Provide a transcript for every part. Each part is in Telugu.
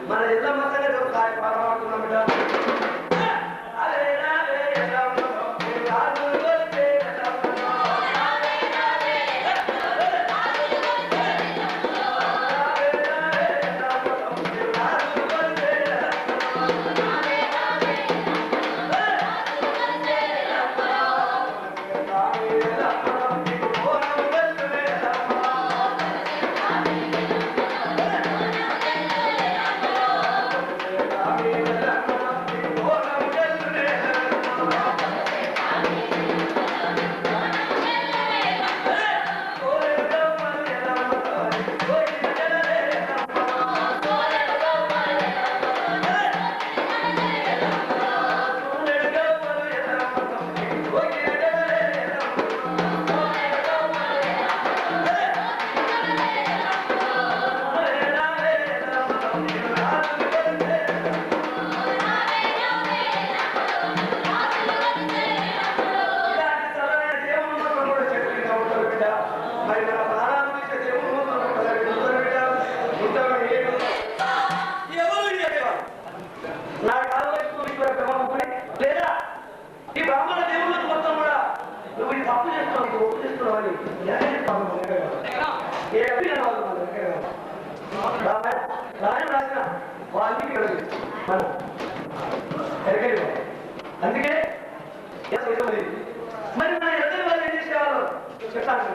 మన జిల్లా మొత్తంగా కార్యక్రమం ఆడుతున్నాం బిడ్డ. అందుకే మరి మన ఎదురు వాళ్ళు ఏం చేసేవాళ్ళు చెప్తాను.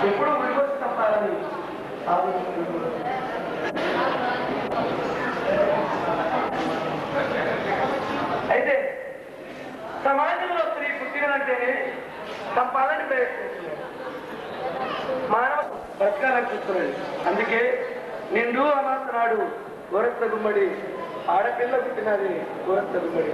ఎప్పుడు విడిపోయి తప్పాలని అయితే సమాజంలో స్త్రీ పుట్టినంటేనే తప్పాలని ప్రయత్నిస్తున్నారు, మానవ బతకాలని చూస్తున్నది. అందుకే నిండు అమాసనాడు గోరత్త గుమ్మడి ఆడపిల్ల పుట్టినది గోరత్త గుమ్మడి.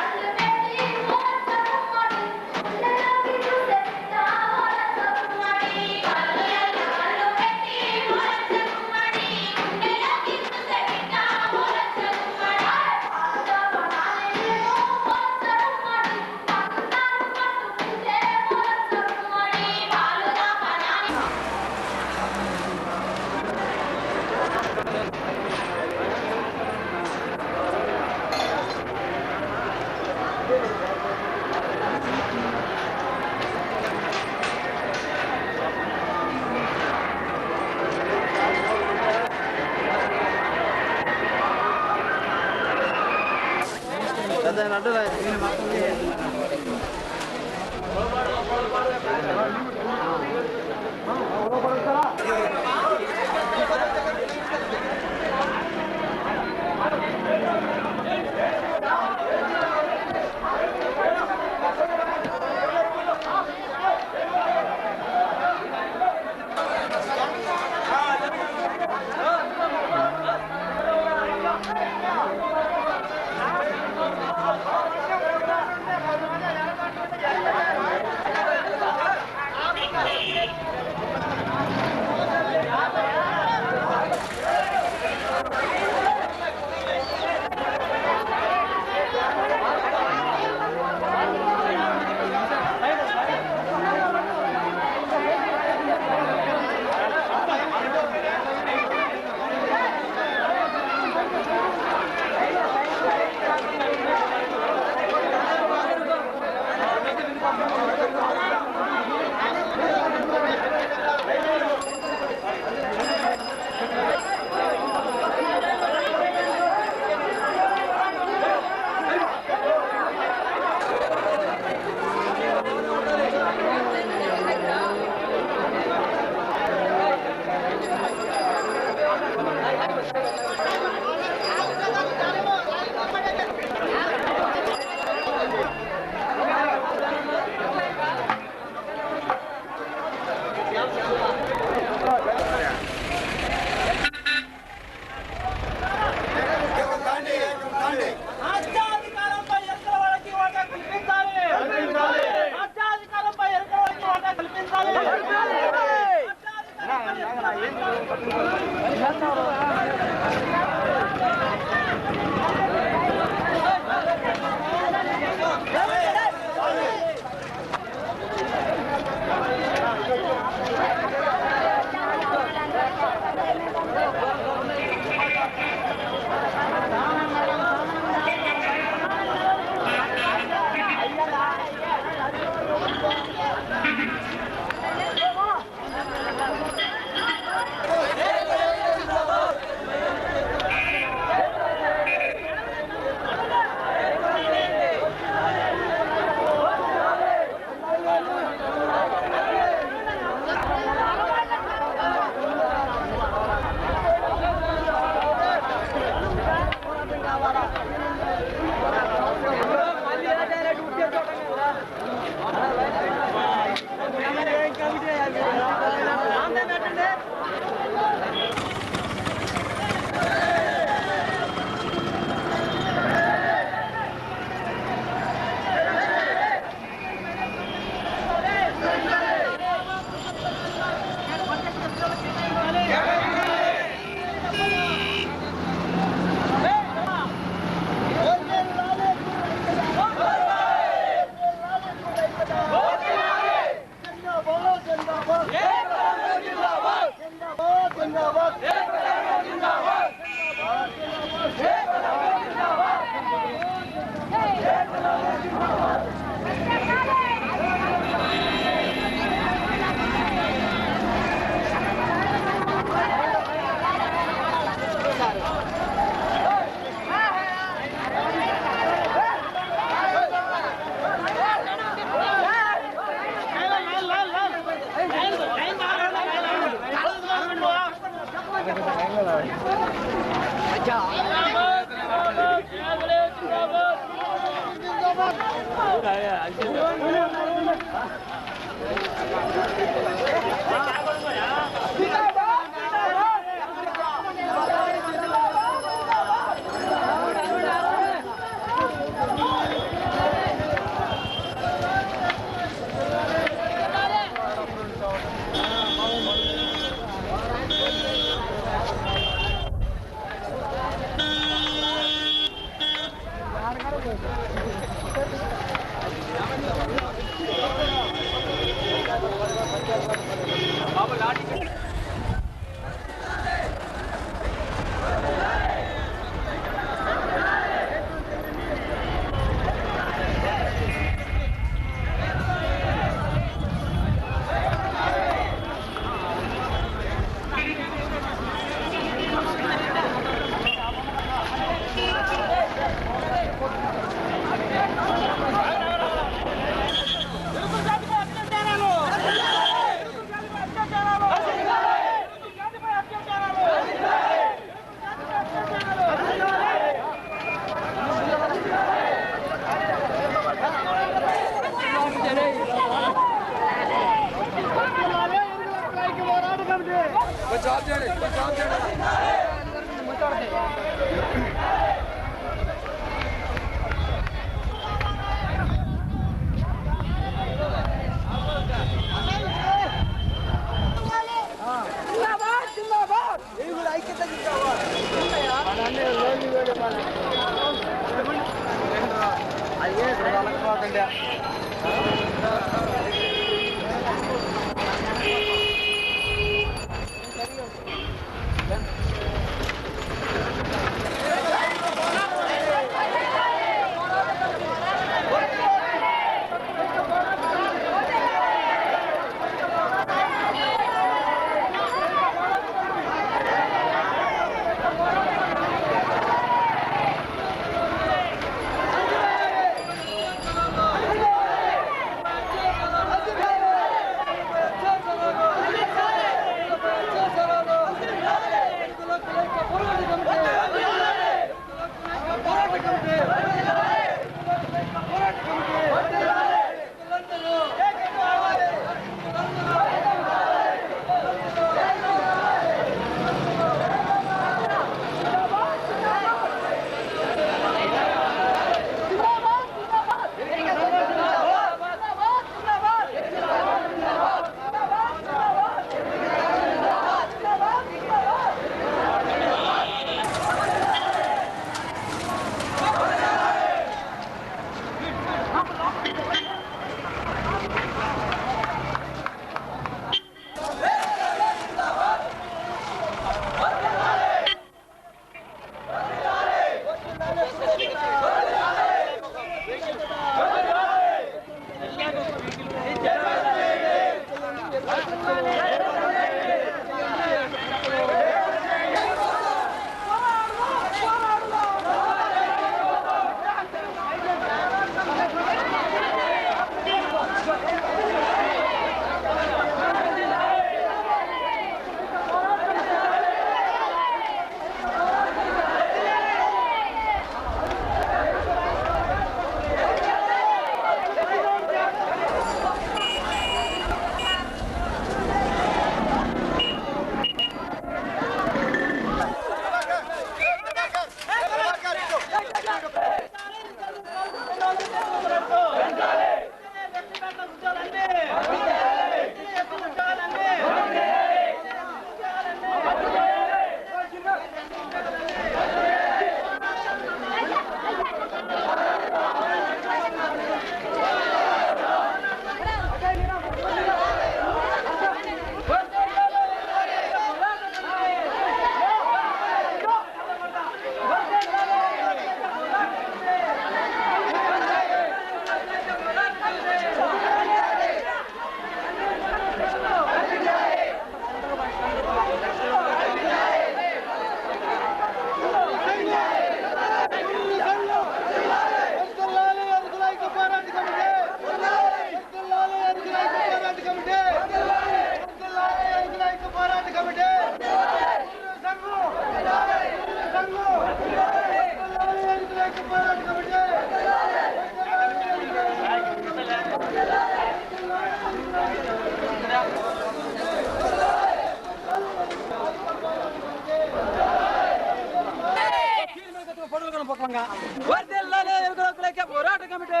పోరాట కమిటీ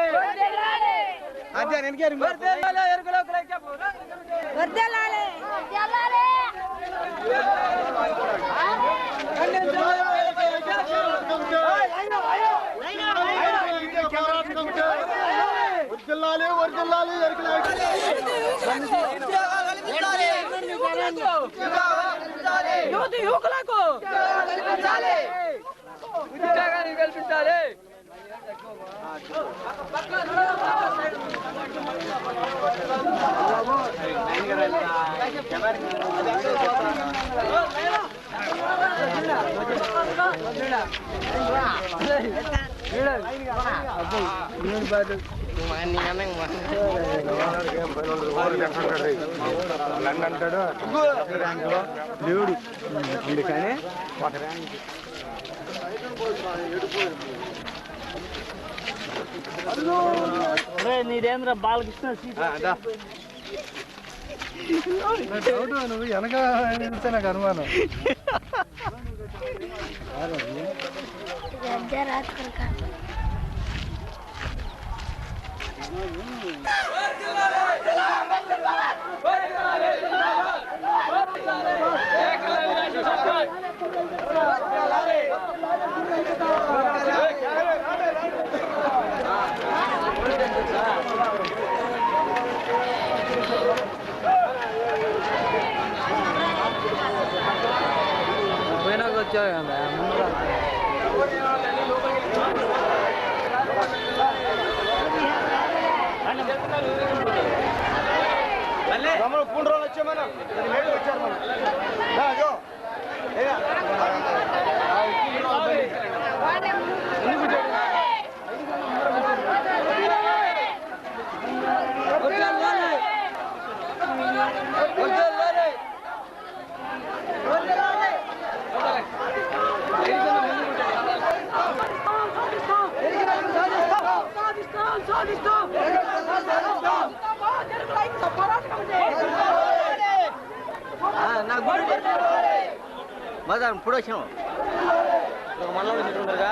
యువకులకు ఉద్యోగాన్ని కల్పించాలి. అంటాడు దేవుడు అందుకని ఒక నీదేంద్ర బాలకృష్ణ నువ్వు వెనక నిలిస్తే నాకు అనుమానం. పోయినాక వచ్చావు కదా ముందు పూండ్రోలు వచ్చే మనం వచ్చారు మనం మజా ఇప్పుడు వచ్చాము మనలో ఉంటుండగా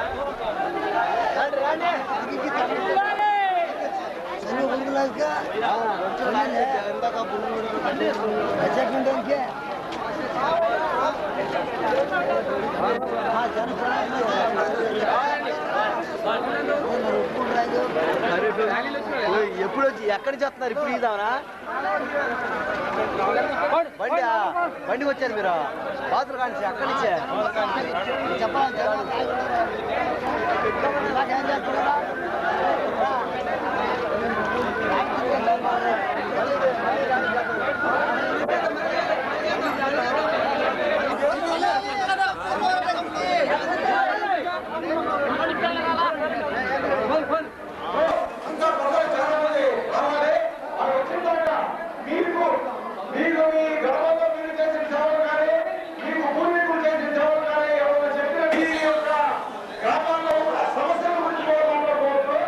ఎప్పుడు వచ్చి ఎక్కడి నుంచి వస్తున్నారు ఇప్పుడు ఇదామనా బండికి వచ్చారు మీరు బాతులు కానీ అక్కడి నుంచే చెప్పాలి సమస్యల గురించి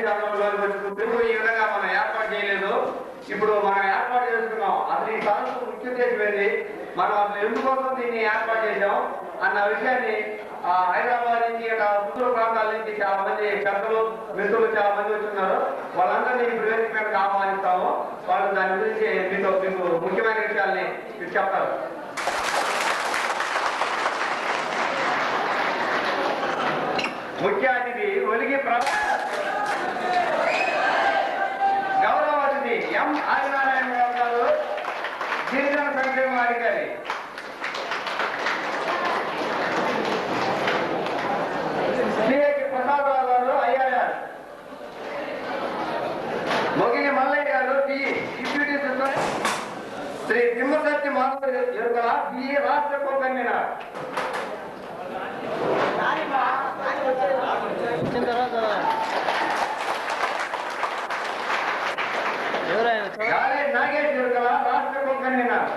దయచేసి అందరూ ఈ విధంగా మనం ఏర్పాటు చేయలేదు. ఇప్పుడు మనం ఏర్పాటు చేసుకున్నాం. అసలు ఈ సదస్సు ముఖ్య ఉద్దేశం ఏంటి, మనం అసలు ఎందుకోసం దీన్ని ఏర్పాటు చేశాం అన్న విషయాన్ని హైదరాబాద్ నుంచి సుదూర ప్రాంతాల నుంచి చాలా మంది పెద్దలు మిత్రులు చాలా మంది వచ్చిన్నారు. వాళ్ళందరినీ ఇప్పుడు వేదిక మీదకి ఆహ్వానిస్తాము. వాళ్ళు దాని గురించి మీకు ముఖ్యమైన విషయాల్ని మీరు చెప్తారు. ముఖ్య అతిథి ఒలిగి గౌరవ అతిథి ఎం ఆదినారాయణ గారు, గిరిజన సంక్షేమ అధికారి. సిఐకి ప్రసాదరావు గారు ఐఆర్ఆర్. మొగిలి మల్లయ్య గారు DE deputy super. Shri Thimmasatti Madhava Erukala DE రాష్ట్ర కో కన్వీనర్. వచ్చిన తర్వాత ఎవరైనా గాలి నాగేష్ ఎరుకల రాష్ట్ర కో కన్వీనర్.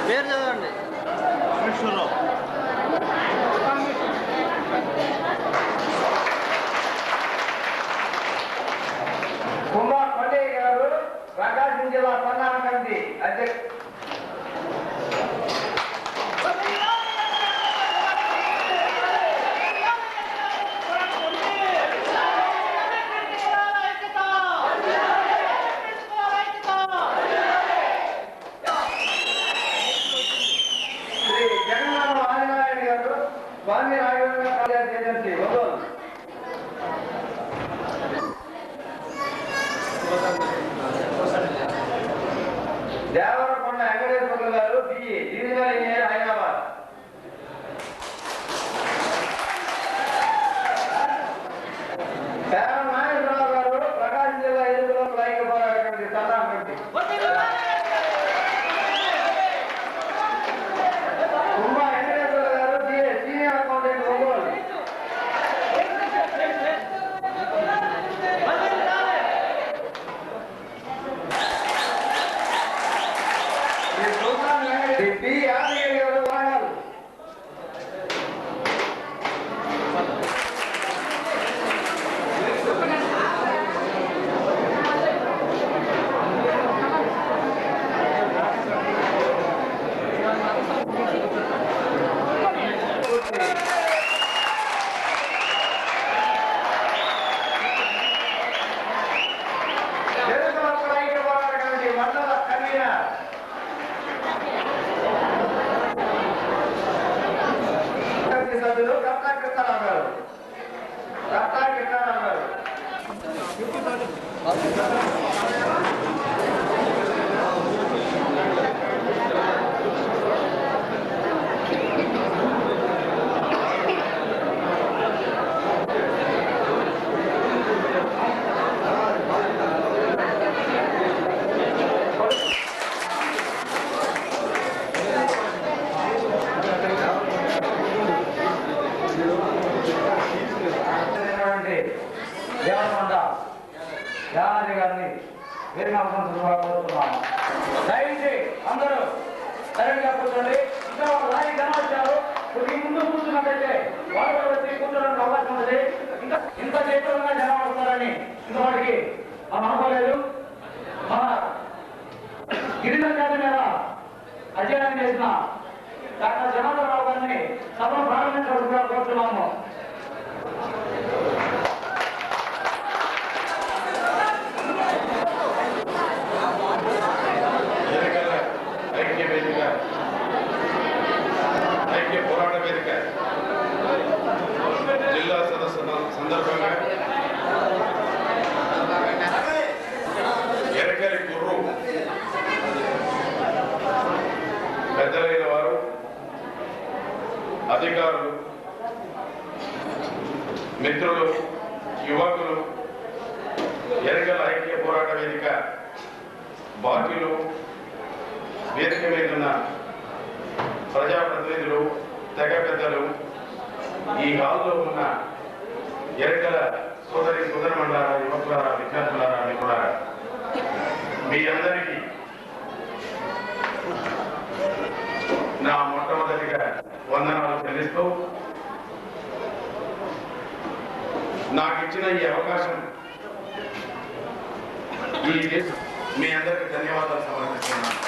పేరు చదవండి. కుమార్ కొండయ్య గారు, ప్రకాశం జిల్లా సన్నాహ కమిటీ అధ్యక్షుడు. శ్రీ జగన్నాథ ఆదినారాయణ గారు, స్వామి రాఘవేంద్ర ఏజెన్సీ ఒంగోలు. దేవరకొండ వెంకటేశ్వర గారు, డిఈ డివిజనల్ ఇంజనీర్ హైదరాబాద్. పేర నాగేశ్వరరావు గారు, ప్రకాశం జిల్లా ఎదుగులో లైంగ పోరాట కమిటీ సన్నాహ కమిటీ. కుమ్మా వెంకటేశ్వర గారు, DA senior accountant Ongole. Sri P Yadagiri గారు, వాయనాడు. ఎరుకల లైంగ పోరాట కమిటీ మండల కన్వీనర్. సభ్యులు కర్తా కృష్ణారావు గారు. కర్తా కృష్ణారావు గారు. యానాద్రి గారిని వేదిక కోరుతున్నాము. దయచేసి అందరూ సరిగ్గా కూర్చోండి. ఇంకా ఒక లారీ జనం వచ్చారు. కొద్ది ముందు కూర్చున్నట్టయితే వాళ్ళు వచ్చి కూర్చోడానికి అవకాశం ఉంది. ఇంకా ఇంత చేతులుగా జనం వస్తారని ఇంతవాటికి మనం అనుకోలేదు. మన గిరిజన జాతి మీద అధ్యయనం చేసిన డాక్టర్ జనార్దన్ రావు గారిని సభను ప్రారంభించవలసిందిగా కోరుతున్నాము. ఐక్య పోరాట వేదిక జిల్లా సదస్సు సందర్భంగా ఎరకలి కుర్రు పెద్దలైన వారు, అధికారులు, మిత్రులు, యువకులు, ఎరకల ఐక్య పోరాట వేదిక బాధ్యులు, వేదిక మీద ఉన్న ప్రజాప్రతినిధులు, తెగ పెద్దలు, ఈ హాల్లో ఉన్న ఎరకల సోదరమండలారా, యువకులారా, విద్యార్థులారా, మిత్రులారా, మీ అందరికీ నా మొట్టమొదటిగా వందనాలు చెల్లిస్తూ నాకు ఇచ్చిన ఈ అవకాశం మీ అందరికీ ధన్యవాదాలు సమర్పిస్తున్నాను.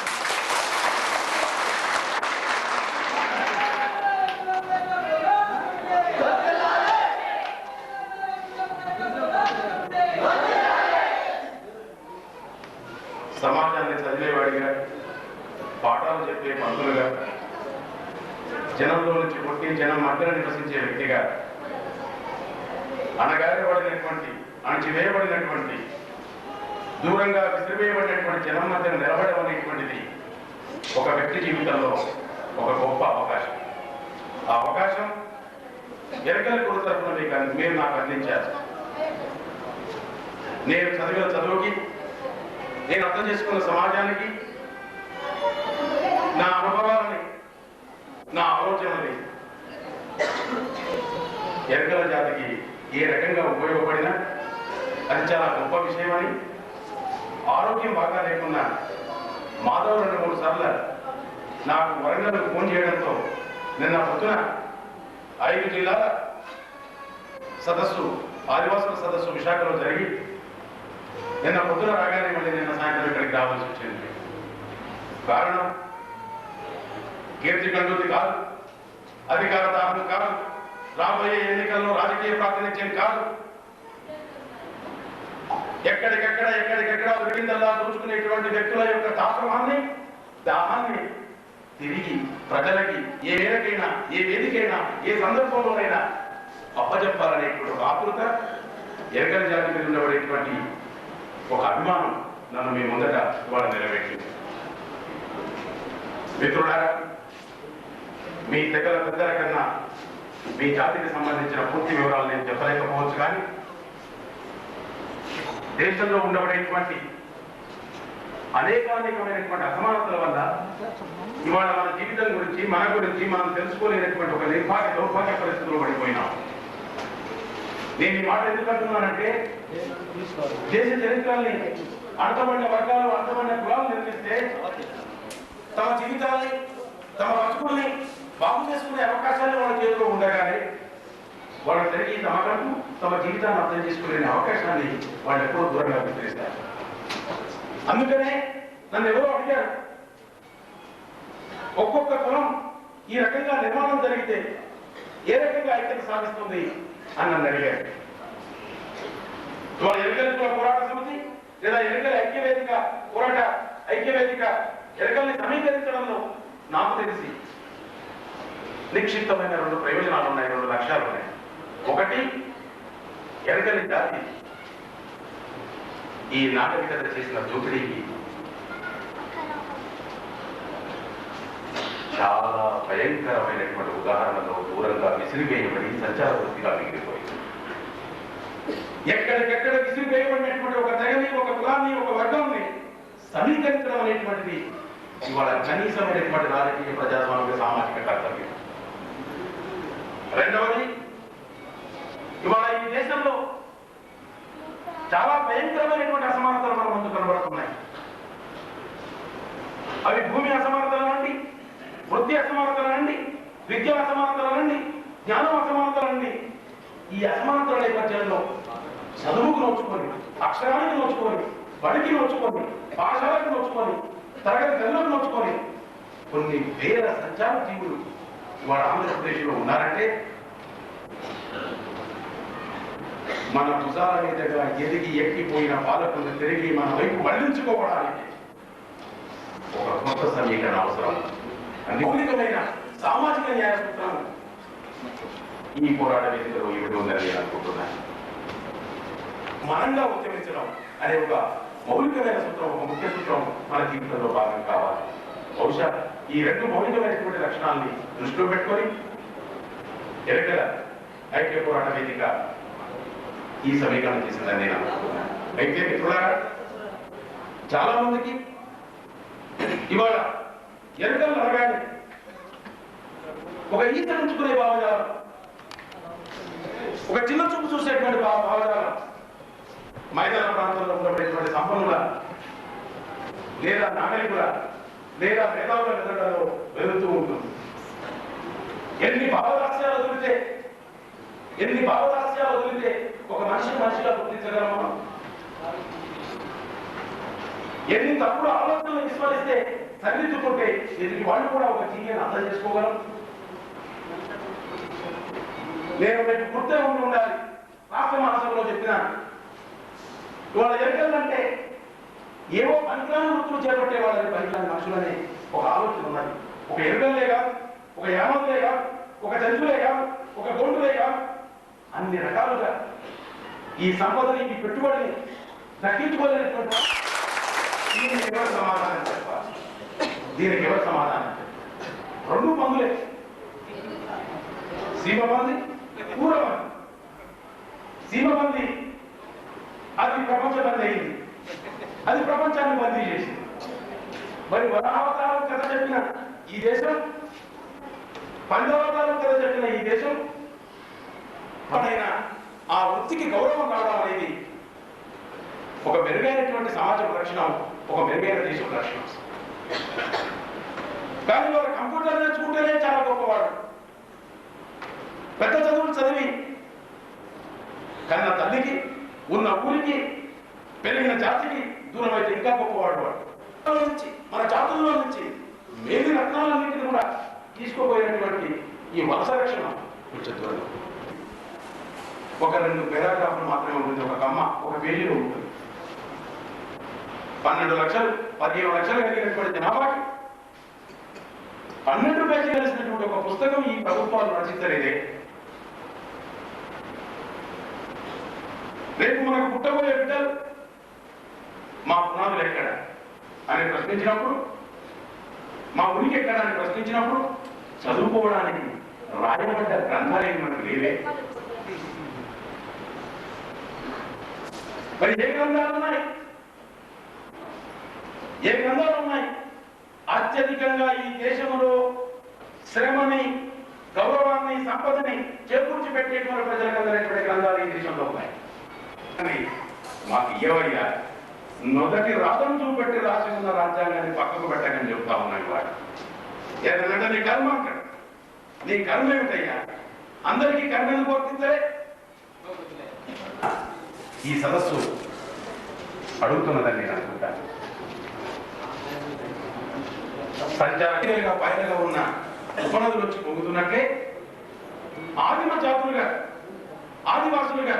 సమాజాన్ని చదివేవాడిగా, పాఠాలు చెప్పే పంతులుగా, జనంలో నుంచి పుట్టి జనం మధ్యలో నివసించే వ్యక్తిగా, అణగారబడినటువంటి, అణచివేయబడినటువంటి, దూరంగా విసిరివేయబడినటువంటి జనం మధ్య నిలబడడం అనేటువంటిది ఒక వ్యక్తి జీవితంలో ఒక గొప్ప అవకాశం. ఆ అవకాశం ఎరకల కుల తరఫున మీరు నాకు అందించారు. నేను చదివిన చదువుకి, నేను అర్థం చేసుకున్న సమాజానికి, నా అనుభవాలని, నా ఆలోచనని ఎరకల జాతికి ఏ రకంగా ఉపయోగపడినా అది చాలా గొప్ప విషయమని, ఆరోగ్యం బాగా లేకున్నా మాధవ్ 2-3 సార్లు నాకు వరంగల్ ఫోన్ చేయడంతో నిన్న పొద్దున 5 జిల్లాల సదస్సు, ఆదివాసుల సదస్సు విశాఖలో జరిగి నిన్న పొద్దున రాగానే మళ్ళీ నిన్న సాయంత్రం ఇక్కడికి రావాల్సి వచ్చింది. కారణం కీర్తి కండూతి కాదు, అధికార దాహం కాదు, రాబోయే ఎన్నికల్లో రాజకీయ ప్రాతినిధ్యం కాదు. ఎక్కడికెక్కడ ఉరికిందల్లా దోచుకునేటువంటి వ్యక్తుల యొక్క తాపమాన్ని, దాహాన్ని తిరిగి ప్రజలకి ఏ మేరకైనా, ఏ వేదికైనా, ఏ సందర్భంలోనైనా అప్పచెప్పాలనేటువంటి ఒక ఆతృత, ఎరకల జాతి మీద ఉండబడేటువంటి ఒక అభిమానం నన్ను మీ ముందట ఇవాళ నిలబెట్టింది. మిత్రులారా, మీ తెగల పెద్దల కన్నా మీ జాతికి సంబంధించిన పూర్తి వివరాలు నేను చెప్పలేకపోవచ్చు, కానీ దేశంలో ఉండబడేటువంటి అనేకానేకమైనటువంటి అసమానతల వల్ల ఇవాళ మన జీవితం గురించి, మన గురించి మనం తెలుసుకోలేనటువంటి ఒక దౌర్భాగ్య పరిస్థితుల్లో పడిపోయినాం. నేను ఈ మాట ఎందుకు అంటున్నానంటే, దేశ చరిత్రల్ని అంతమైన వర్గాలు, అంతమైన కులాలు నిర్మిస్తే తమ జీవితాన్ని, తమ బతుకుల్ని బాగు చేసుకునే అవకాశాలు వాళ్ళ చేతిలో ఉండగానే వాళ్ళు తిరిగి తమకంటూ తమ జీవితాన్ని అర్థం చేసుకునే అవకాశాన్ని వాళ్ళు ఎప్పుడూ దూరంగా విసిరిస్తారు. అందుకనే నన్ను ఎవరో అడిగారు, ఒక్కొక్క కులం ఈ రకంగా నిర్మాణం జరిగితే ఏ రకంగా ఐక్యత సాధిస్తుంది అని నన్ను అడిగారు. ఇవాళ ఎరకల కుల పోరాట సమితి లేదా ఎరకల ఐక్యవేదిక ఎరకల్ని సమీకరించడంలో నాకు తెలిసి నిక్షిప్తమైన 2 ప్రయోజనాలు ఉన్నాయి, 2 లక్ష్యాలు ఉన్నాయి. ఒకటి, ఎరకలి జాతి ఈ నాగరికత చేసిన దోపిడీకి చాలా భయంకరమైనటువంటి ఉదాహరణలో దూరంగా విసిరివేయబడి సంచార వృత్తిగా మిగిలిపోయింది. ఎక్కడికెక్కడ విసిరివేయబడినటువంటి ఒక తెగని, ఒక కులాన్ని, ఒక వర్గాన్ని సమీకరించడం అనేటువంటిది ఇవాళ కనీసమైనటువంటి రాజకీయ, ప్రజాస్వామిక, సామాజిక కర్తవ్యం. రెండవది, ఇవాళ ఈ దేశంలో చాలా భయంకరమైనటువంటి అసమానతలు మన ముందు కనబడుతున్నాయి. అవి భూమి అసమానతలనండి, వృత్తి అసమానతలనండి, విద్యా అసమానతలనండి, జ్ఞానం అసమానతలనండి. ఈ అసమానతల నేపథ్యంలో చదువుకు నోచుకొని, అక్షరానికి నోచుకొని, బడికి నోచుకొని, పాఠశాలకు నోచుకొని, తరగతి గదులకు నోచుకొని కొన్ని వేల సంచార జీవులు ఇవాళ ఆంధ్రప్రదేశ్లో ఉన్నారంటే మన భుజాల మీదుగా ఎదిగి ఎక్కిపోయిన పాలకులు తిరిగి మన వైపు మళ్లించుకోవడానికి ఒక కొత్త సమీకరణ అవసరం. మౌలికమైన సామాజిక న్యాయ సూత్రం ఈ పోరాట వేదికలో ఇవిడి ఉందని నేను అనుకుంటున్నాను. మనంగా ఉద్యమించడం అనే ఒక మౌలికమైన సూత్రం, ఒక ముఖ్య సూత్రం మన జీవితంలో భాగం కావాలి. బహుశా ఈ రెండు మౌలికమైనటువంటి లక్షణాలని దృష్టిలో పెట్టుకొని ఎన్నికల ఐక్య పోరాట వేదిక ఈ సమీకరణ చేసిందని నేను అనుకుంటున్నాను. అయితే మిత్రులారా, చాలా మందికి ఇవాళ ఎన్నికలు అనగానే ఒక ఈత నుంచుకునే భావజాలం, ఒక చిన్న చూపు చూసేటువంటి భావజాలం మైదాన ప్రాంతంలో ఉండబడేటువంటి సంపన్నుల లేదా నాగరికుల లేదా మేధావుల మెదడులో వెలుగుతూ ఉంటుంది. ఎన్ని భావదాస్యాలు వదిలితే ఒక మనిషిగా గుర్తించగలమా? ఎన్ని తప్పుడు ఆలోచనలు విస్మరిస్తే సరిదిద్దుకుంటే ఎదుటి వాళ్ళు కూడా ఒక జీవిని అర్థం చేసుకోగలం. నేను రేపు గుర్తే ఉండాలి. రాష్ట్ర మహాసభలో చెప్పినాను, ఇవాళ ఎన్నికలంటే ఏవో పనికిరాని వృత్తులు చేపట్టే వాళ్ళని పనికిరాని మనుషులనే ఒక ఆలోచన ఉన్నది. ఒక ఎరుకలే కాదు, ఒక యామతులే కాదు, ఒక జంతువులే కాదు, ఒక గొంతులే కాదు, అన్ని రకాలుగా ఈ సంపదని, ఈ పెట్టుబడిని దక్కించుకోలేనటువంటి దీనికి ఎవరు సమాధానం చెప్పాలి? దీనికి ఎవరు సమాధానం చెప్పాలి? రెండు మందులే, సీమబంది, పూరబంది. సీమబంది అది ప్రపంచ బంద్ అయింది, అది ప్రపంచాన్ని బందీ చేసింది. మరి వరావతారం కథ చెప్పిన ఈ దేశం, పంచవతారం కథ చెప్పిన ఈ దేశం ఆ వృత్తికి గౌరవం రావడం అనేది ఒక మెరుగైనటువంటి సమాజ రక్షణ, ఒక మెరుగైన దేశం రక్షణ. కానీ వారు కంప్యూటర్ నేర్చుకుంటేనే చాలా గొప్పవాడు, పెద్ద చదువులు చదివి కన్న తల్లికి, ఉన్న ఊరికి, పెరిగిన జాతికి దూరం అయితే ఇంకా గొప్పవాడు. వాడు నుంచి, మన జాతుల్లో నుంచి మేలు రత్నాలన్నింటినీ కూడా తీసుకోబోయేటువంటి ఈ వలస రక్షణ కొంచెం దూరం. ఒక 2 పారాగ్రాఫ్లు మాత్రమే ఉంటుంది, ఒక కమ్మ ఒక పేజీలో ఉంటుంది. 12 లక్షలు 15 లక్షలు కలిగినటువంటి జనాభాకి 12 పేజీలు కలిసినటువంటి ఒక పుస్తకం ఈ ప్రభుత్వాలు రచించలేదే. రేపు మనకు పుట్టబోయే బిడ్డలు మా పునాదులు ఎక్కడ అని ప్రశ్నించినప్పుడు, మా ఉనికి ఎక్కడ అని ప్రశ్నించినప్పుడు చదువుకోవడానికి రాయబడ్డ గ్రంథాలయం మనకు లేవే. మరి ఏ గ్రంథాలు ఉన్నాయి? ఏ గ్రంథాలు ఉన్నాయి? అత్యధికంగా ఈ దేశంలో శ్రమని, గౌరవాన్ని, సంపదని చేకూర్చి పెట్టేటువంటి ప్రజలకు అందరైనటువంటి గ్రంథాలు ఈ దేశంలో ఉన్నాయి. మాకు ఏవయ్యా మొదటి రాతం చూపెట్టి రాసి ఉన్న రాజ్యాంగాన్ని పక్కకు పెట్టకని చెప్తా ఉన్నాయి వాడు. ఏదంటే నీ కర్మ అంటాడు. నీ కర్మ ఏమిటయ్యా? అందరికీ కర్మ ఎందుకు వర్తించలే? ఈ సదస్సు అడుగుతున్నదని నేను అనుకుంటాను. సంచారంగా పైనగా ఉన్న ఉపనదులు వచ్చి పొంగుతున్నట్లే ఆదిమ జాతులుగా, ఆదివాసులుగా,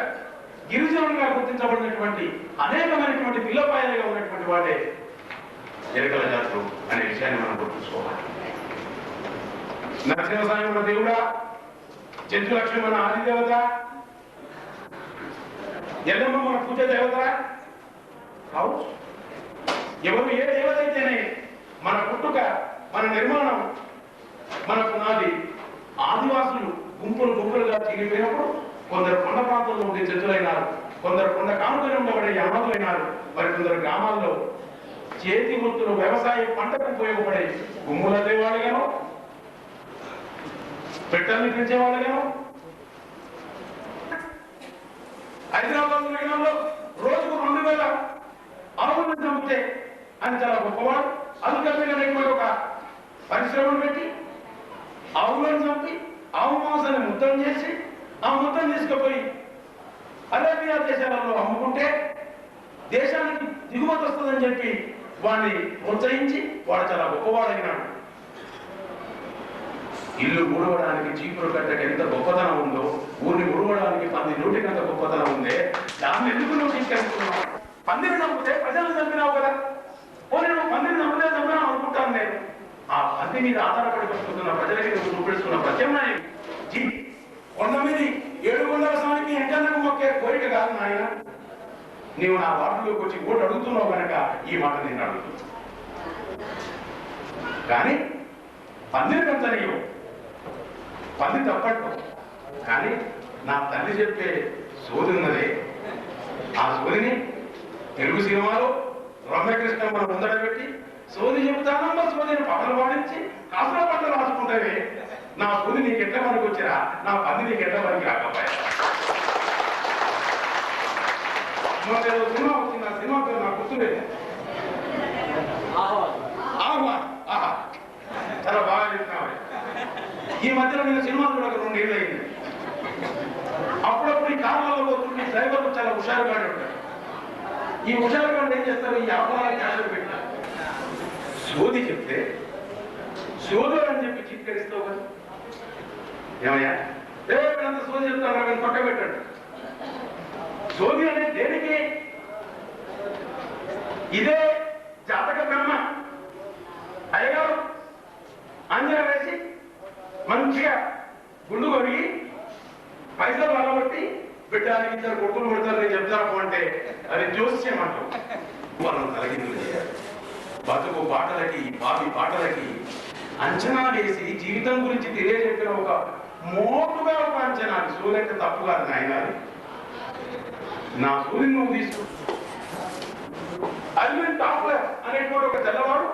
గిరిజనులుగా గుర్తించబడినటువంటి అనేకమైనటువంటి పిల్లపాయలుగా ఉన్నటువంటి వాడే ఎరకల జాతులు అనే విషయాన్ని మనం గుర్తుంచుకోవాలి. నరసింహస్వామి మన దేవుడా, చెంచు లక్ష్మి మన ఆదిదేవత, ఎల్లమ్మ మన పూజ దేవత కావచ్చు. ఎవరు ఏ దేవత అయితేనే మన పుట్టుక, మన నిర్మాణం, మన పునాది ఆదివాసులు గుంపులు గుంపులుగా తిరిగిపోయినప్పుడు కొందరు కొండ ప్రాంతంలో ఉండే జంతువులైనారు, కొందరు కొండ కానుకలు ఉండబడే యామతులైనారు, మరి కొందరు గ్రామాల్లో చేతి వృత్తులు వ్యవసాయం పంటకు ఉపయోగపడే గుమ్ముల దేవాళ్ళగానో, పెట్టల్ని పెంచేవాళ్ళగానో, హైదరాబాద్ నగరంలో రోజుకు 2000 ఆవులను చంపితే అని చాలా గొప్పవాడు. అల్కమీన్ అనేటువంటి ఒక పరిశ్రమను పెట్టి ఆవులను చంపి ఆవు మాంసాన్ని ముద్దం చేసి ఆ ముద్దం తీసుకుపోయి అరేబియా దేశాలలో అమ్ముకుంటే దేశానికి దిగుమతి వస్తుందని చెప్పి వాడిని ప్రోత్సహించి వాడు చాలా గొప్పవాడైనాడు. ఇల్లు ఊడవడానికి చీపురు కట్టకి ఎంత గొప్పతనం ఉందో ఊరిని ఊడవడానికి పంది నోటికి అంత గొప్పతనం ఉందే. దాన్ని ఎందుకు నువ్వు తీసుకెళ్తున్నావు? పందిని చంపితే ప్రజలను చంపినావు కదా, పోనీ నువ్వు పందిని చంపితే చంపినావు అనుకుంటాను నేను. ఆ పంది మీద ఆధారపడి బతుకుతున్న ప్రజలకి నువ్వు చూపిస్తున్న ప్రత్యామ్నాయం కొండ మీద 7 స్వామికి ఎంకన్నకు మొక్కే కోరిక కాదు నాయన. నీవు నా వార్డులోకి వచ్చి ఓటు అడుగుతున్నావు కనుక ఈ మాట నేను అడుగుతున్నా. కానీ పందిని పెంచనీయవు, పంది తప్పట్టు. కానీ నా తల్లి చెప్పే సోది ఉన్నదే, ఆ సోదిని తెలుగు సినిమాలో రమ్యకృష్ణ మనం ముందట పెట్టి సోది చెబుతానమ్మా సోదిని పాటలు పాడించి కాసుల పంటలు రాసుకుంటావే. నా సోది నీకు ఎట్ల వరకు వచ్చిరా, నా పంది నీకు ఎట్ల వరకు రాకపోయా. సినిమా వచ్చింది, ఆ సినిమా పేరు నాకు గుర్తులేదు. ఆహా, చాలా బాగా చెప్తున్నావు. ఈ మధ్యలో నేను సినిమా కూడా 2 ఏళ్ళు అయింది. అప్పుడప్పుడు ఈ కార్లలో పోతుంటే డ్రైవర్లు చాలా హుషారుగా ఉంటారు. ఈ హుషారుగా ఏం చేస్తారు, ఈ వ్యాపారాలు క్యాన్సర్ పెట్టారు. సోది చెప్తే సోదరు అని చెప్పి చిత్కరిస్తావు కదా. ఏమయ్యా వీళ్ళంతా సోది చెప్తారు, వీళ్ళు పక్క పెట్టండి. సోది అనేది దేనికి? ఇదే జాతక బ్రహ్మ అయ్యగారు అంజన వేసి మంచిగా గుండు కొరిగి పైసలు వలబట్టి బిడ్డానికి 2 కొడుకులు పెడతారు నేను చెప్తాను అంటే అది జోస్యమంటాం. వాళ్ళని తలగిందులు చేయాలి. బతుకు పాటలకి బావి పాటలకి అంచనా వేసి జీవితం గురించి తెలియజెప్పిన ఒక మోటుగా ఒక అంచనా. సూర్యంటే తప్పు కాదు నాయన. నా సూర్యుని నువ్వు తీసుకు అల్విన్ టాప్లర్ అనేటువంటి ఒక తెల్లవాడు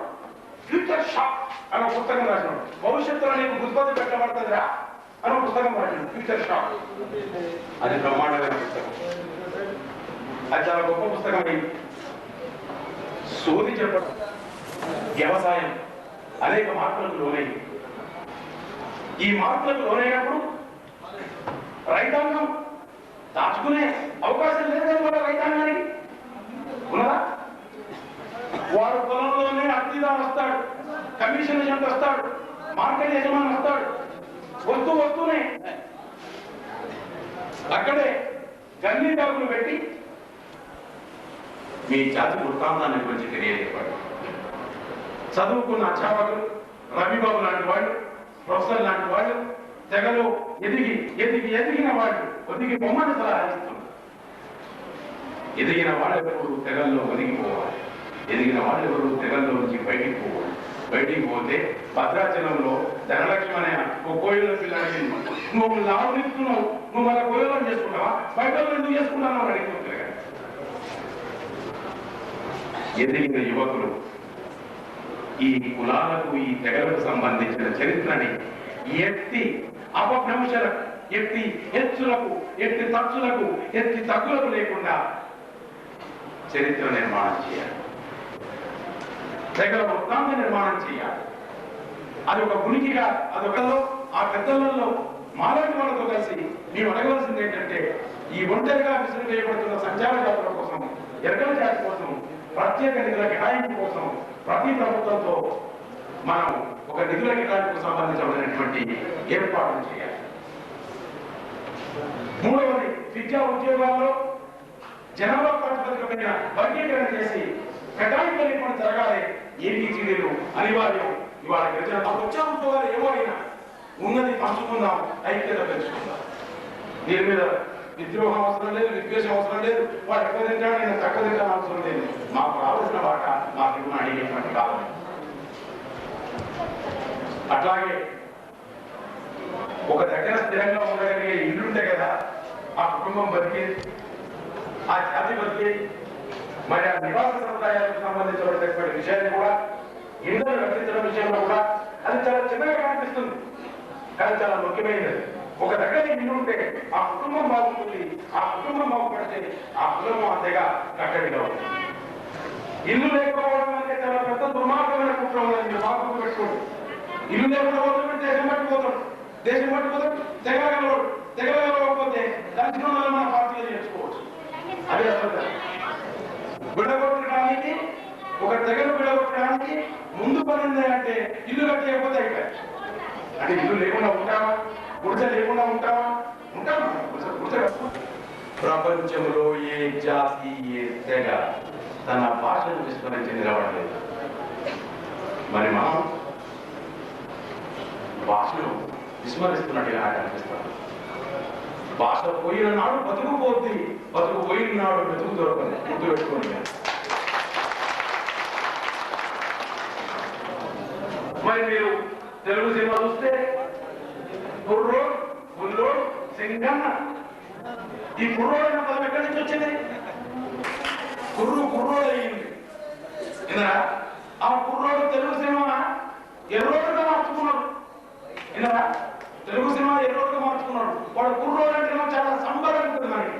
ఫ్యూచర్ షాక్ అనే పుస్తకం రాసినాడు. భవిష్యత్తులో నీకు గుర్తుపతి పెట్టబడుతుందిరా అని పుస్తకం రాసినాడు. ఫ్యూచర్ షాక్ అది బ్రహ్మాండమైన పుస్తకం. అది చాలా గొప్ప పుస్తకం. అయింది సోది చెప్పడం. వ్యవసాయం అనేక మార్పులకు లోనైంది. ఈ మార్పులకు లోనైనప్పుడు రైతాంగం దాచుకునే అవకాశం లేదు కూడా రైతాంగానికి ఉన్నదా? వాడు పొలంలోనే అర్జీదారు వస్తాడు, కమిషన్ ఏజెంట్ వస్తాడు, మార్కెట్ యజమాని వస్తాడు. వస్తూనే అక్కడే గన్నీ బ్యాగులు పెట్టి మీ జాతి వృత్తాంతాన్ని గురించి తెలియజేవాడు. చదువుకున్న అధ్యాపకులు రవిబాబు లాంటి వాళ్ళు, ప్రొఫెసర్ లాంటి వాళ్ళు, తెగలు ఎదిగిన వాళ్ళు ఒదిగి బొమ్మని సలహా ఇస్తున్నారు. ఎదిగిన వాళ్ళెవరు తెగల్లో ఒదిగిపోవాలి, ఎదిగిన వాళ్ళెవరు తెగల్లో నుంచి బయటికి పోవాలి. బయటికి పోతే భద్రాచలంలో ధనలక్ష్మి అనే ఒక కోయిల పిల్లలకి నువ్వు లాభం ఇస్తున్నావు, నువ్వు మన కోయిలను చేసుకుంటావా, బయట ఎందుకు చేసుకుంటావు అడిగిపోతుంది. ఎదిగిన యువకులు ఈ కులాలకు ఈ తెగలకు సంబంధించిన చరిత్రని ఎత్తి అపభ్రంశలకు, ఎత్తి హెచ్చులకు, ఎత్తి తచ్చులకు, ఎత్తి తగ్గులకు లేకుండా చరిత్ర నిర్మాణం చేయాలి. తెగల వృత్తాంత నిర్మాణం చేయాలి. అది ఒక ఉనికిగా అదొకలో ఆ పెద్దలలో మాలాంటి వాళ్ళతో కలిసి మేము అడగవలసింది ఏంటంటే ఈ ఒంటరిగా విసురు వేయబడుతున్న సంచార జాతుల కోసం, ఎరకల జాతి కోసం, ప్రత్యేక నిధుల కేటాయింపు కోసం ప్రతి ప్రభుత్వంతో మనం ఒక నిధుల కేటాయింపుకు సంబంధించినటువంటి ఏర్పాట్లు చేయాలి. మూడవది విద్యా ఉద్యోగాల్లో జనాభా ప్రాతిపదికమైన వర్గీకరణ చేసి కేటాయింపులు ఏర్పాటు జరగాలి. ఏబిసిడీలు అనివార్యం. ఇవాళ గిరిజన వచ్చే ఉద్యోగాలు ఏమైనా ఉన్నది పంచుకుందాం, ఐక్యత పెంచుకుందాం. దీని మీద విద్రోహం అవసరం లేదు, విద్వేషం అవసరం లేదు. వాడు ఎక్కువ తింటాడు, నేను తక్కువ తింటాను అవసరం లేదు. మాకు రావాల్సిన వాట మాకు ఇవ్వను అడిగేటువంటి కావాలి. అట్లాగే ఒక దగ్గర స్థిరంగా ఉండగలిగే ఇల్లుంటే కదా ఆ కుటుంబం బతికేది, ఆ జాతి బతికేది. మరి ఆ నివాస సముదాయాలకు సంబంధించినటువంటి విషయాన్ని కూడా ఇంధనం రక్షించడం విషయంలో కూడా అది చాలా చిన్నగా కనిపిస్తుంది, కానీ చాలా ముఖ్యమైనది. ఒక దగ్గర ఇల్లు ఉంటే ఆ కుటుంబం బాగుంటుంది, ఆ కుటుంబం బాగుపడితే ఆ కుటుంబం అంతేగా కట్టడిగా ఉంటుంది. ఇల్లు లేకపోవడం అంటే చాలా పెద్ద దుర్మార్గమైన కుట్ర ఉన్నది. మీరు బాగా పెట్టుకోండి. ఇల్లు లేకుండా వదిలిపెట్టి దేశం పట్టిపోతాడు, దేశం పట్టిపోతాడు, తెగలగలవాడు, తెగలగలవకపోతే దక్షిణ మన పార్టీలో చేర్చుకోవచ్చు. అదే అసలు విడగొట్టడానికి, ఒక తెగను విడగొట్టడానికి ముందు పని అంటే ఇల్లు కట్టేయకపోతే అయిపోయాయి. అంటే ఇల్లు లేకుండా ఉంటామా, గుడిసె లేకుండా ఉంటామా? ఉంటామా? గుడిసె ప్రపంచంలో ఏ జాతి, ఏ తెగ తన భాషను విస్మరించి నిలబడలేదు. మరి మనం భాషను విస్మరిస్తున్నట్టుగా నాకు అనిపిస్తాను. భాష పోయిన నాడు బతుకు పోద్ది, బతుకు పోయిన నాడు బతుకు దొరకదు. గుర్తు పెట్టుకోండి. మరి మీరు తెలుగు సినిమా చూస్తే కుర్రోడ్, బుల్లోడ్, సింగన్న, ఈ కుర్రోడ్ అనే పదం ఎక్కడి నుంచి వచ్చింది? కుర్రోడ్ అయ్యింది. ఇందరా ఆ కుర్రోడు తెలుగు సినిమా ఎర్రోడుగా మార్చుకున్నాడు. ఇందరా తెలుగు సినిమా ఎర్రోడుగా మార్చుకున్నాడు. వాడు కుర్రోడు అంటే చాలా సంబరం ఉంటుంది మనకి,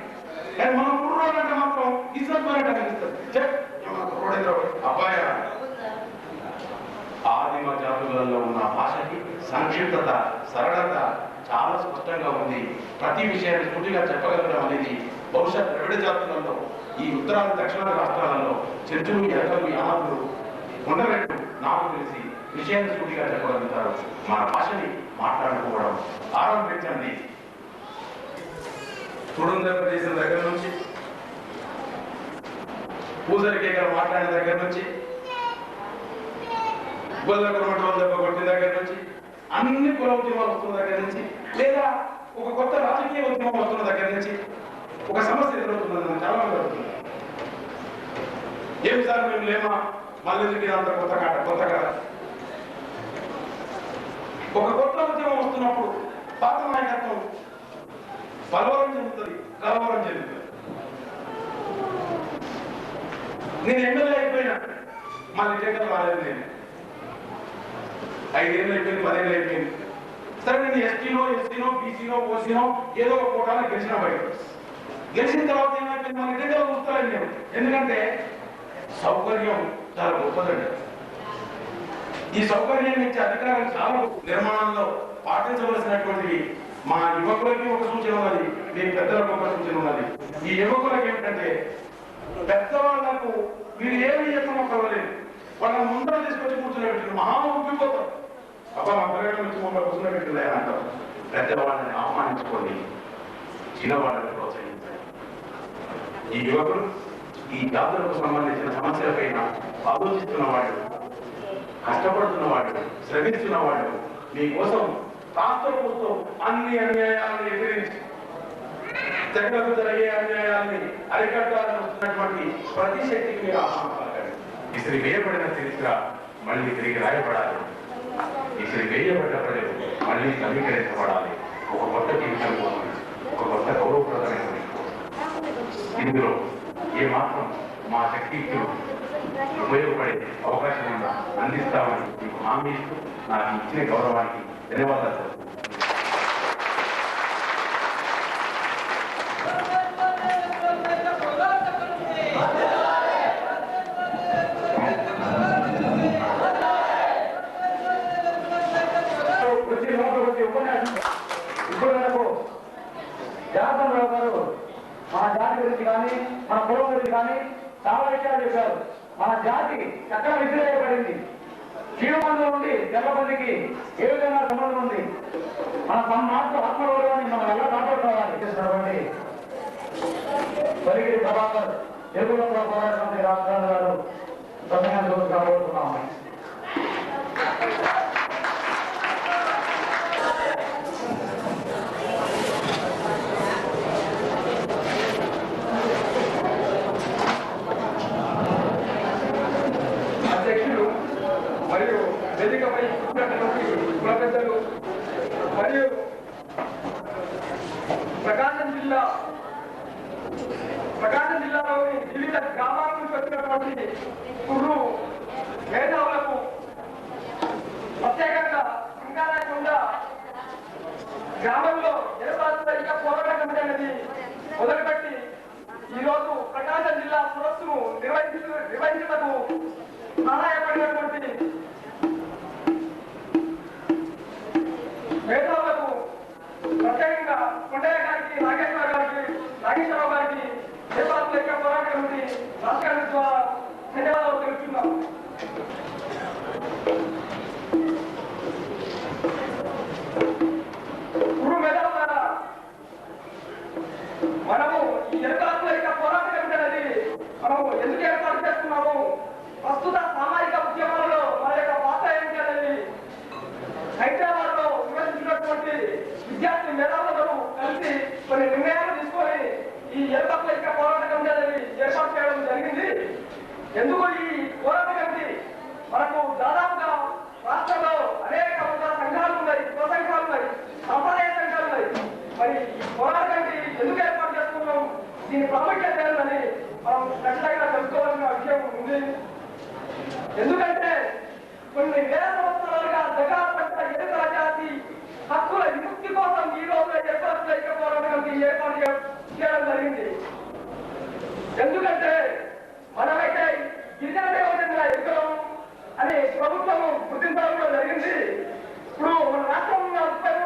కానీ మనం కుర్రోడు అంటే మాత్రం ఇజ్జత్ మనకి అనిపిస్తుంది. అబ్బాయి ఆదిమ జాతులలో ఉన్న భాషకి సంక్షిప్తత, సరళత చాలా స్పష్టంగా ఉంది. ప్రతి విషయాన్ని పూర్తిగా చెప్పగలగడం అనేది బహుశా ద్రవిడ జాతులలో, ఈ ఉత్తరాది దక్షిణాది రాష్ట్రాలలో చెట్టులు, ఎరకలు, యామతులు ఉండలేట్టు నాకు తెలిసి విషయాన్ని పూర్తిగా చెప్పగలుగుతారు. మన భాషని మాట్లాడుకోవడం ఆరంభించండి. పురంధర చేసిన దగ్గర నుంచి, పూజరికే గారు మాట్లాడిన దగ్గర నుంచి, కొట్టిన దగ్గర నుంచి, అన్ని కుల ఉద్యమాలు వస్తున్న దగ్గర నుంచి, లేదా ఒక కొత్త రాజకీయ ఉద్యమం వస్తున్న దగ్గర నుంచి ఒక సమస్య ఎదురవుతుందని చాలా మంది అడుగుతున్నారు. ఏమి సార్ మేము లేమా, మళ్ళీ అంత కొత్త కథ. ఒక కొత్త ఉద్యమం వస్తున్నప్పుడు పాత నాయకత్వం బలవరం చెందుతుంది, కలవరం చెందుతుంది. నేను ఎమ్మెల్యే అయిపోయినా మళ్ళీ టికెట్ రాలేదు. నేను 5 ఏళ్ళు అయిపోయింది, 10 ఏళ్ళు అయిపోయింది. సరే నేను ఎస్టీనో, ఎస్సీనో, బీసీనో, ఓసీనో ఏదో ఒక కోటాలో గెలిచిన బయట. గెలిచిన తర్వాత ఏమైపోయింది, మన టికెట్ చూస్తాను నేను. ఎందుకంటే సౌకర్యం చాలా గొప్పదండి. ఈ సౌకర్యాన్ని ఇచ్చే అధికారులు చాలా నిర్మాణంలో పాటించవలసినటువంటివి. మా యువకులకి ఒక సూచన ఉన్నది, మీ పెద్దలకు ఒక సూచన ఉన్నది. ఈ యువకులకు ఏమిటంటే, పెద్దవాళ్లకు మీరు ఏమి చెప్పనక్కర్లేదు, వాళ్ళని ముందర తీసుకొచ్చి కూర్చుని మహా ఉబ్బిపోతారు. అబ్బా మా పిల్లల నుంచి మమ్మల్ని కూర్చుని అంటారు. పెద్దవాళ్ళని ఆహ్వానించుకొని చిన్నవాళ్ళని ప్రోత్సహించాలి. ఈ యువకులు ఈ జాతులకు సంబంధించిన సమస్యలపైన ఆలోచిస్తున్న వాళ్ళు, కష్టపడుతున్న వాళ్ళు, శ్రమిస్తున్న వాళ్ళు, మీకోసం కాస్త కూస్తూ అన్ని అన్యాయాలను ఎదిరించి తెగకు జరిగే అన్యాయాన్ని అరికట్టాలని వస్తున్నటువంటి ప్రతి శక్తికి మీరు ఆహ్వానించాలి. ఇసరి వేయబడిన చరిత్ర మళ్ళీ తిరిగి రాయబడాలి. ఇసరి వేయబడ్డ ప్రజలు మళ్ళీ సమీకరించబడాలి. ఒక కొత్త జీవితం కోసం, ఒక కొత్త గౌరవప్రదమైన ఇందులో ఏమాత్రం మా శక్తికి ఉపయోగపడే అవకాశం ఉందా అందిస్తామని మీకు హామీ ఇస్తూ నాకు ఇచ్చిన గౌరవానికి ధన్యవాదాలు. జనార్దనరావు గారు మన జాతి గురించి కానీ, మన కులం గురించి కానీ చాలా విషయాలు చెప్పారు. మన జాతి ఎక్కడ విసిరేయబడింది, జీవనంలో నుండి తెల్లబందికి ఏ విధంగా సంబంధం ఉంది, మన మాటలు ఆత్మగౌరవాన్ని మనం ఎలా కాపాడుకోవాలి చేసినటువంటి పరిగిరి ప్రభాకర్ తెలుగులో పోరాటం రాష్ట్రాల గారు ప్రసంగాన్ని కాబోతున్నాము. మరియు వేదికపై కుల పెద్దలు మరియు ప్రకాశం జిల్లాలోని వివిధ గ్రామాల నుంచి వచ్చినటువంటి కుర్రు మేధావులకు ప్రత్యేకంగా ఇంకా లేకుండా గ్రామంలో జనసాంస్కృతిక పోరాట కమిటీ అనేది మొదలుపెట్టి ఈరోజు ప్రకాశం జిల్లా సదస్సును నిర్వహించుటకు సహాయపడినటువంటి మేధావులకు ప్రత్యేకంగా కొండయ్య గారికి, నాగేశ్వరరావు గారికి జనసాంస్కృతిక పోరాట కమిటీ రాష్ట్ర ద్వారా ధన్యవాదాలు తెలుపుతున్నాం. మనము ఈ జనసాంస్కృతిక పోరాట కమిటీ అనేది మనము ఎందుకు ఏర్పాటు చేస్తున్నాము, ప్రస్తుత సామాజిక ఉద్యమాలలో మన యొక్క పాత్ర ఏంటి అనేది హైదరాబాద్ లో నిర్వహించినటువంటి విద్యార్థి మేధావులందరూ కలిసి కొన్ని నిర్ణయాలు తీసుకొని ఈ జనసాంస్కృతిక పోరాట కమిటీ అనేది ఏర్పాటు చేయడం జరిగింది. ఎందుకు ఈ పోరాట కమిటీ మనకు దాదాపుగా రాష్ట్రంలో అనేక సంఘాలు ఉన్నాయి, కుల సంఘాలు ఉన్నాయి, సంప్రదాయ సంఘాలు ఉన్నాయి. మరి ఈ పోరాట కమిటీ ఎందుకు ఏర్పాటు చేసుకున్నాం, దీని ప్రాముఖ్యత ఏంటని మనం ఖచ్చితంగా తెలుసుకోవాల్సిన విషయం ఉంది. ఎందుకంటే కొన్ని వేల సంవత్సరాలుగా జగాపట్ట ఎరుకల జాతి హక్కుల విముక్తి కోసం ఈ రోజు జనసాంస్కృతిక పోరాట కమిటీ ఏర్పాటు చేయడం జరిగింది. ఎందుకంటే మనమైతే గిరిజన దేవతగా ఎదుగుతాం అని ప్రభుత్వం గుర్తించడం జరిగింది. ఇప్పుడు మన రాష్ట్రంలో 33